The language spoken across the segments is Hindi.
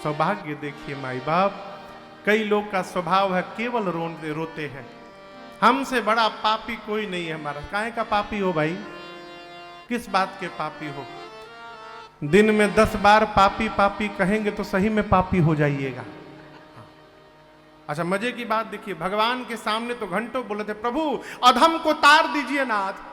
सौभाग्य देखिए माई बाप। कई लोग का स्वभाव है केवल रोते हैं। हमसे बड़ा पापी कोई नहीं है हमारा। काहे का पापी हो भाई? किस बात के पापी हो? दिन में 10 बार पापी पापी कहेंगे तो सही में पापी हो जाइएगा। अच्छा मजे की बात देखिए, भगवान के सामने तो घंटों बोले थे, प्रभु अधम को तार दीजिए नाथ,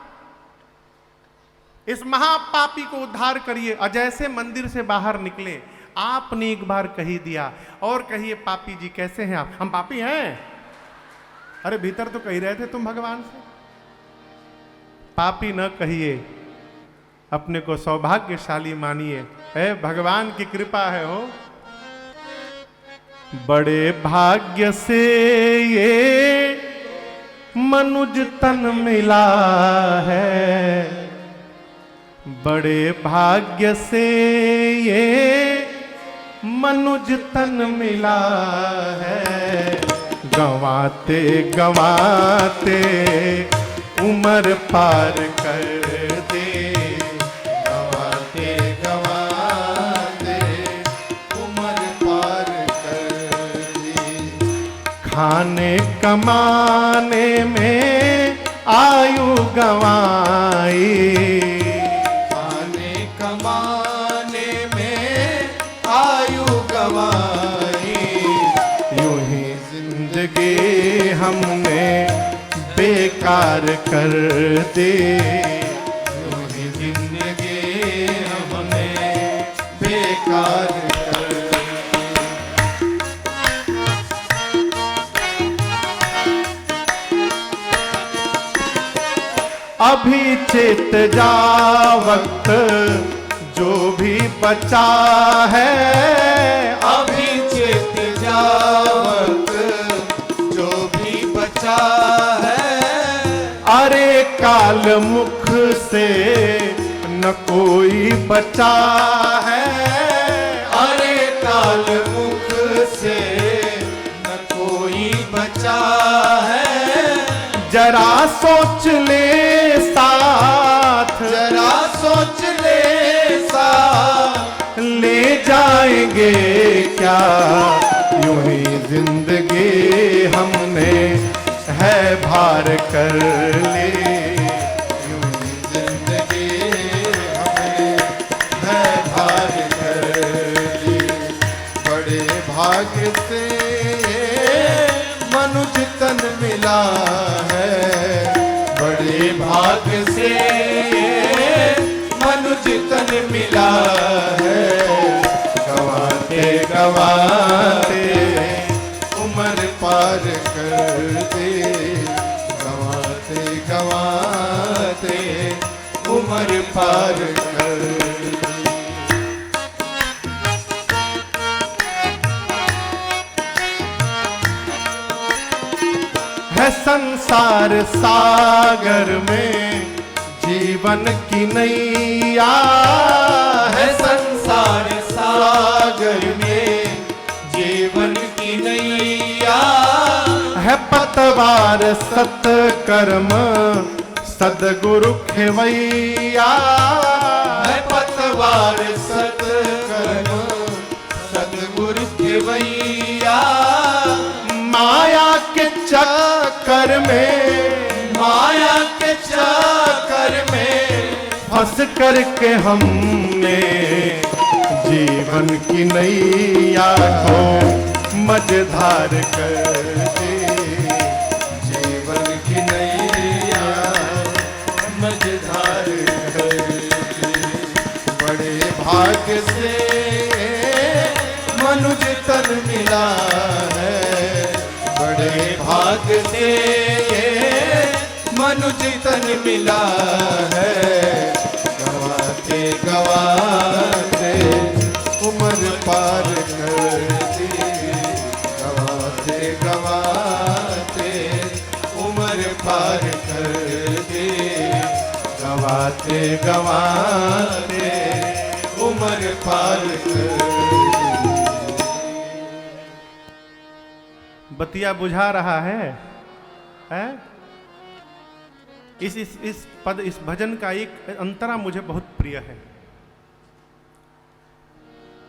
इस महापापी को उद्धार करिए। और जैसे मंदिर से बाहर निकले आपने एक बार कही दिया, और कहिए पापी जी कैसे हैं आप? हम पापी हैं? अरे भीतर तो कह रहे थे तुम भगवान से। पापी न कहिए, अपने को सौभाग्यशाली मानिए। है भगवान की कृपा है हो। बड़े भाग्य से ये मनुज तन मिला है, बड़े भाग्य से ये मनुज तन मिला है। गंवाते गंवाते उम्र पार कर दे, गंवाते गंवाते उम्र पार कर दे। खाने कमाने में आयु गंवाई, खाने कमाने में आयु गंवाई। यूं ही जिंदगी हमने बेकार कर दे, यूं ही जिंदगी हमने बेकार कर दे। अभी चेत जा वक्त जो भी बचा है, अभी चेत जा वक्त जो भी बचा है। अरे काल मुख से न कोई बचा है, अरे काल मुख से न कोई बचा है। जरा सोच ले साथ, जरा सोच ले साथ, ले जाएंगे क्या यूं ही जिंदगी हमने है भार कर ले, यूं ही जिंदगी हमने है भार कर ले। बड़े भाग्य से मनुज तन मिला है, बड़े भाग्य से मनुज तन मिला है। गवाते गवाते उम्र पार कर दे, गवाते गवाते उम्र पार कर दे। है संसार सागर में जीवन की नैया, है संसार सागर में जीवन की नैया। है पतवार सत्कर्म सदगुरु खेवैया, है पतवार सत्कर्म सदगुरु खेवैया। माया के चक्कर में, माया के चक्कर में फंस करके हमने जीवन की नैया को मझधार कर दे, जीवन की नैया मझधार कर दे। बड़े भाग्य से मनुज तन मिला है, बड़े भाग्य से मनुज तन मिला है। गवाते गवाते उम्र पार कर दे, गवाते गवाते उम्र पार कर दे, गवाते गवाते उम्र पार कर दे। बतिया बुझा रहा है? इस पद, इस भजन का एक अंतरा मुझे बहुत प्रिय है।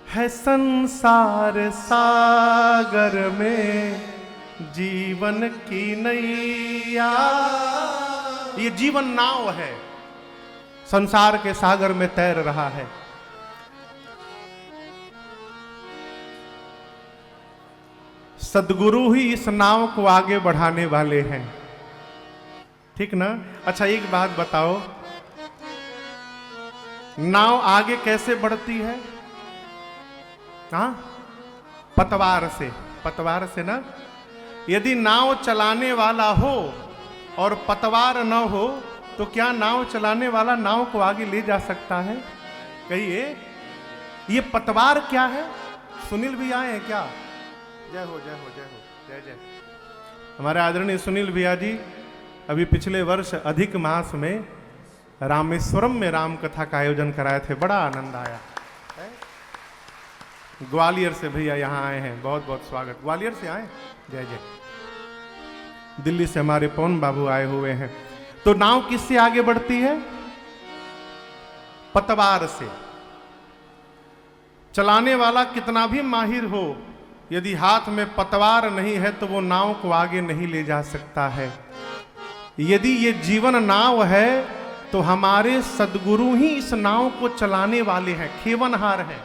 है संसार सागर में जीवन की नैया। ये जीवन नाव है, संसार के सागर में तैर रहा है। सदगुरु ही इस नाव को आगे बढ़ाने वाले हैं, ठीक ना। अच्छा एक बात बताओ, नाव आगे कैसे बढ़ती है? हाँ, पतवार से, पतवार से ना। यदि नाव चलाने वाला हो और पतवार न हो तो क्या नाव चलाने वाला नाव को आगे ले जा सकता है? कहिए, ये पतवार क्या है? सुनील भी आए हैं क्या? जय हो जय हो जय हो जय जय। हमारे आदरणीय सुनील भैया जी अभी पिछले वर्ष अधिक मास में रामेश्वरम में राम कथा का आयोजन कराए थे, बड़ा आनंद आया। ग्वालियर से भैया यहाँ आए हैं, बहुत बहुत स्वागत। ग्वालियर से आए, जय जय। दिल्ली से हमारे पवन बाबू आए हुए हैं। तो नाव किससे आगे बढ़ती है? पतवार से। चलाने वाला कितना भी माहिर हो, यदि हाथ में पतवार नहीं है तो वो नाव को आगे नहीं ले जा सकता है। यदि ये जीवन नाव है तो हमारे सदगुरु ही इस नाव को चलाने वाले हैं, खेवनहार हैं।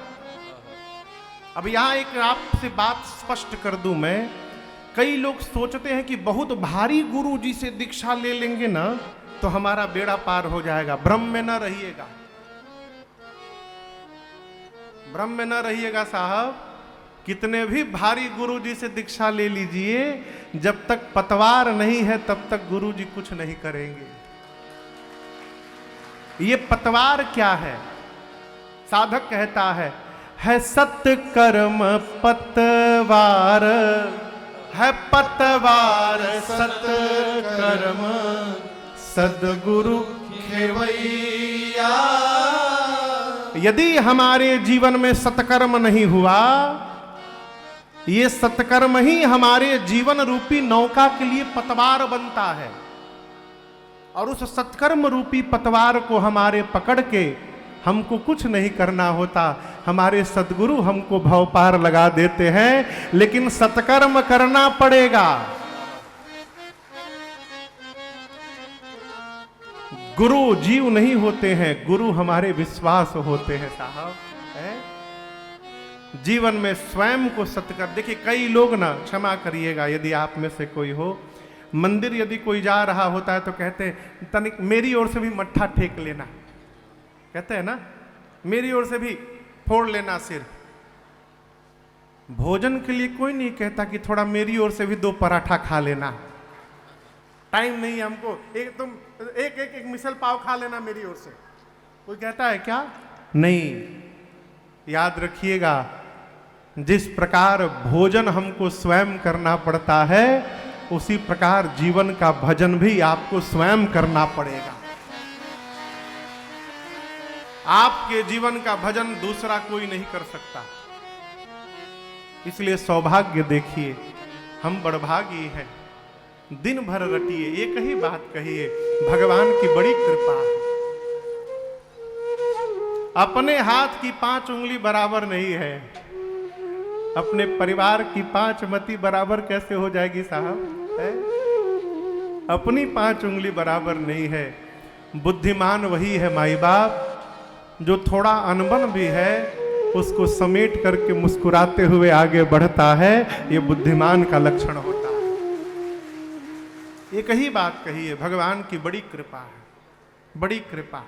अब यहां एक आपसे बात स्पष्ट कर दूं मैं, कई लोग सोचते हैं कि बहुत भारी गुरु जी से दीक्षा ले लेंगे ना तो हमारा बेड़ा पार हो जाएगा। भ्रम में न रहिएगा, भ्रम में न रहिएगा साहब। कितने भी भारी गुरु जी से दीक्षा ले लीजिए, जब तक पतवार नहीं है तब तक गुरु जी कुछ नहीं करेंगे। ये पतवार क्या है? साधक कहता है सत्य कर्म पतवार, है पतवार सत्य कर्म, सदगुरु खेवैया। यदि हमारे जीवन में सत्कर्म नहीं हुआ, ये सत्कर्म ही हमारे जीवन रूपी नौका के लिए पतवार बनता है, और उस सत्कर्म रूपी पतवार को हमारे पकड़ के हमको कुछ नहीं करना होता। हमारे सद्गुरु हमको भव पार लगा देते हैं, लेकिन सत्कर्म करना पड़ेगा। गुरु जीव नहीं होते हैं, गुरु हमारे विश्वास होते हैं साहब। जीवन में स्वयं को सत्कर, देखिए कई लोग ना, क्षमा करिएगा यदि आप में से कोई हो, मंदिर यदि कोई जा रहा होता है तो कहते हैं तनिक मेरी ओर से भी मट्ठा टेक लेना, कहते हैं ना, मेरी ओर से भी फोड़ लेना सिर। भोजन के लिए कोई नहीं कहता कि थोड़ा मेरी ओर से भी 2 पराठा खा लेना, टाइम नहीं है हमको, एक तुम एक मिसल पाव खा लेना मेरी ओर से, कोई कहता है क्या? नहीं। याद रखिएगा, जिस प्रकार भोजन हमको स्वयं करना पड़ता है, उसी प्रकार जीवन का भजन भी आपको स्वयं करना पड़ेगा। आपके जीवन का भजन दूसरा कोई नहीं कर सकता। इसलिए सौभाग्य देखिए, हम बड़भागी हैं। दिन भर रटिए, एक ही बात कहिए, भगवान की बड़ी कृपा है। अपने हाथ की 5 उंगली बराबर नहीं है, अपने परिवार की 5 मती बराबर कैसे हो जाएगी साहब? अपनी 5 उंगली बराबर नहीं है। बुद्धिमान वही है माई बाप जो थोड़ा अनबन भी है उसको समेट करके मुस्कुराते हुए आगे बढ़ता है। ये बुद्धिमान का लक्षण होता है। एक ही बात कही है, भगवान की बड़ी कृपा है, बड़ी कृपा।